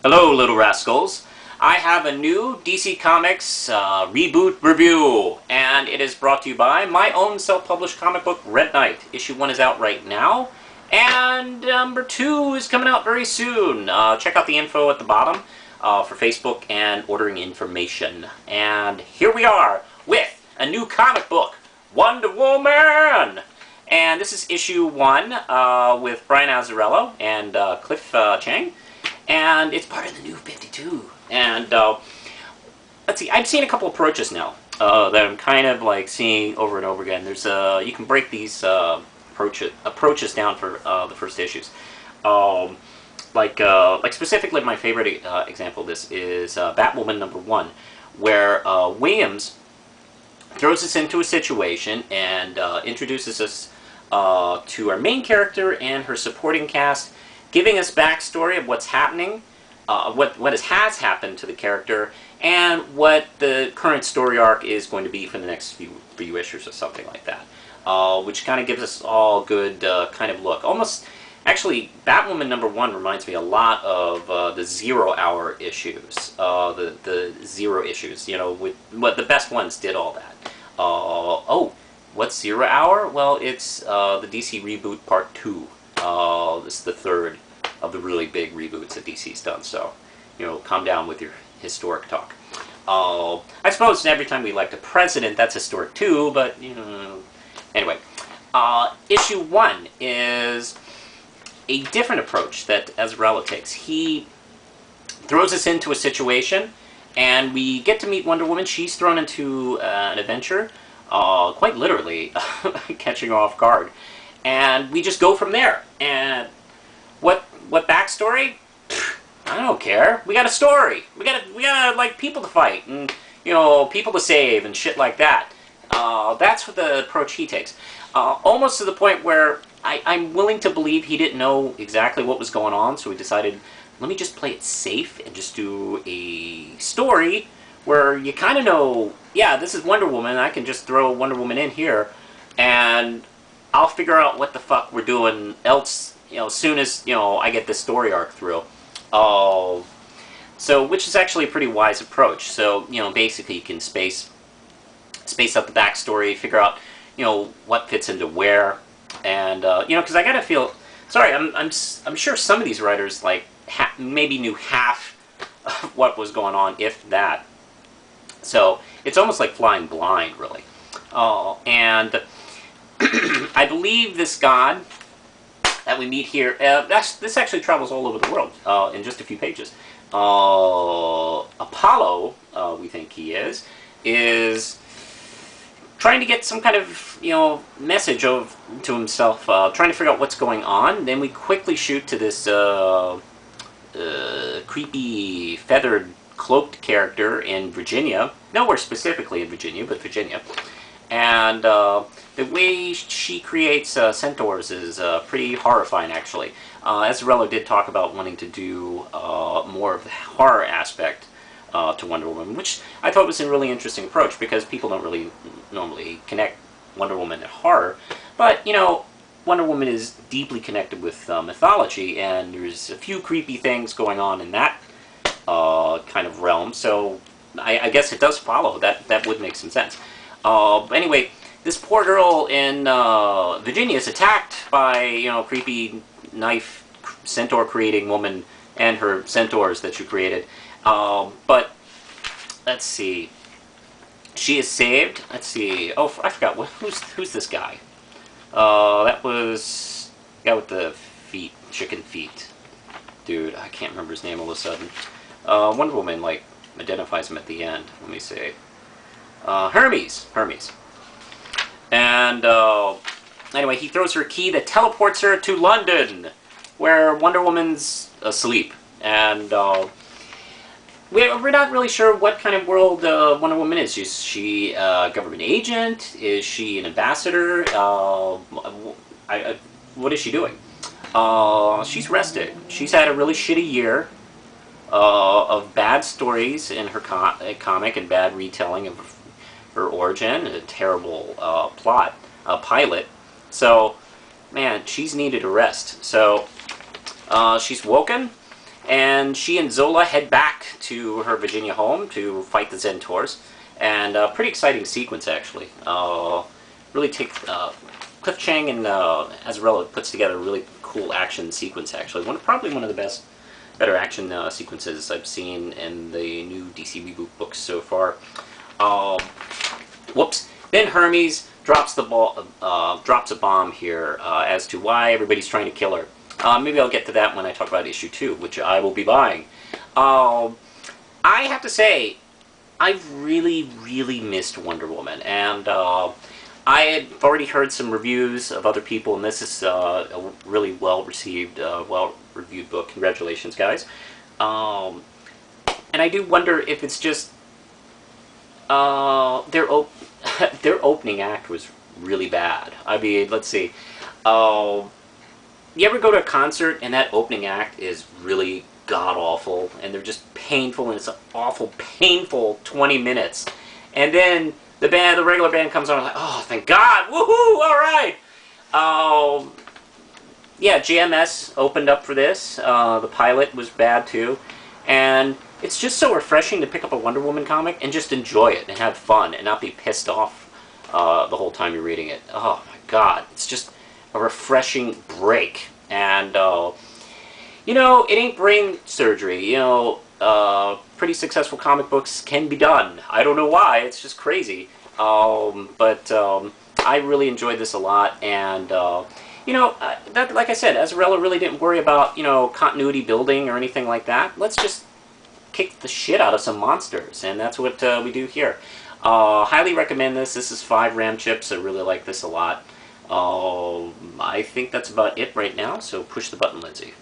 Hello, little rascals. I have a new DC Comics reboot review, and it is brought to you by my own self-published comic book, Red Knight. Issue 1 is out right now, and number 2 is coming out very soon. Check out the info at the bottom for Facebook and ordering information. And here we are with a new comic book, Wonder Woman! And this is issue 1 with Brian Azzarello and Cliff Chang. And it's part of the new 52. And let's see, I've seen a couple approaches now that I'm kind of like seeing over and over again. There's you can break these approaches down for the first issues. Like specifically, my favorite example of this is Batwoman #1, where Williams throws us into a situation and introduces us to our main character and her supporting cast, giving us backstory of what's happening, what has happened to the character, and what the current story arc is going to be for the next few issues or something like that, which kind of gives us all good kind of look. Almost, actually, Batwoman #1 reminds me a lot of the 0 Hour issues, the Zero issues. You know, what the best ones did all that. Oh, what's 0 Hour? Well, it's the DC reboot Part 2. This is the third of the really big reboots that DC's done, so, you know, calm down with your historic talk. I suppose every time we elect a president, that's historic too, but, you know, anyway. Issue 1 is a different approach that Azzarello takes. He throws us into a situation, and we get to meet Wonder Woman. She's thrown into an adventure, quite literally, catching her off guard. And we just go from there. And what backstory? I don't care. We got a story. We got like people to fight and, you know, people to save and shit like that. That's what the approach he takes. Almost to the point where I'm willing to believe he didn't know exactly what was going on, so he decided, let me just play it safe and just do a story where you kind of know, yeah, this is Wonder Woman. I can just throw Wonder Woman in here, and I'll figure out what the fuck we're doing else, you know, as soon as, you know, I get this story arc through. So, which is actually a pretty wise approach. So, you know, basically you can space out the backstory, figure out, you know, what fits into where, and, you know, because I gotta feel, sorry, I'm sure some of these writers, like, maybe knew half of what was going on, if that. So, it's almost like flying blind, really. And I believe this god that we meet here, this actually travels all over the world in just a few pages. Apollo, we think he is trying to get some kind of, you know, message to himself, trying to figure out what's going on. Then we quickly shoot to this creepy, feathered, cloaked character in Virginia. Nowhere specifically in Virginia, but Virginia. And the way she creates centaurs is pretty horrifying, actually. Azzarello did talk about wanting to do more of the horror aspect to Wonder Woman, which I thought was a really interesting approach, because people don't really normally connect Wonder Woman to horror. But, you know, Wonder Woman is deeply connected with mythology, and there's a few creepy things going on in that kind of realm, so I guess it does follow. That would make some sense. But anyway, this poor girl in Virginia is attacked by, you know, creepy knife centaur creating woman and her centaurs that she created. But let's see, she is saved. Let's see. Oh, I forgot who's this guy. That was the guy with the feet, chicken feet. Dude, I can't remember his name all of a sudden. Wonder Woman like identifies him at the end. Let me see. Hermes. And anyway, he throws her a key that teleports her to London, where Wonder Woman's asleep. And we're not really sure what kind of world Wonder Woman is. Is she a government agent? Is she an ambassador? What is she doing? She's rested. She's had a really shitty year of bad stories in her comic and bad retelling of her origin, a terrible pilot. So, man, she's needed a rest. So, she's woken, and she and Zola head back to her Virginia home to fight the Zentors. And pretty exciting sequence, actually. Really take Cliff Chang and Azzarello puts together a really cool action sequence, actually. Probably one of the better action sequences I've seen in the new DC reboot books so far. Whoops. Then Hermes drops the drops a bomb here as to why everybody's trying to kill her. Maybe I'll get to that when I talk about issue 2, which I will be buying. I have to say, I've really missed Wonder Woman, and I had already heard some reviews of other people, and this is a really well-received, well-reviewed book. Congratulations, guys. And I do wonder if it's just their opening act was really bad. I mean, let's see. You ever go to a concert and that opening act is really god-awful, and they're just painful, and it's an awful, painful 20 minutes. And then the regular band comes on, and I'm like, oh, thank God, woohoo, all right. Yeah, GMS opened up for this. The pilot was bad, too. And it's just so refreshing to pick up a Wonder Woman comic and just enjoy it and have fun and not be pissed off the whole time you're reading it. Oh, my God. It's just a refreshing break. And, you know, it ain't brain surgery. You know, pretty successful comic books can be done. I don't know why. It's just crazy. But I really enjoyed this a lot. And, you know, like I said, Azzarello really didn't worry about, you know, continuity building or anything like that. Let's just kick the shit out of some monsters. And that's what we do here. Highly recommend this. This is 5 RAM chips. I really like this a lot. I think that's about it right now, so push the button, Lindsay.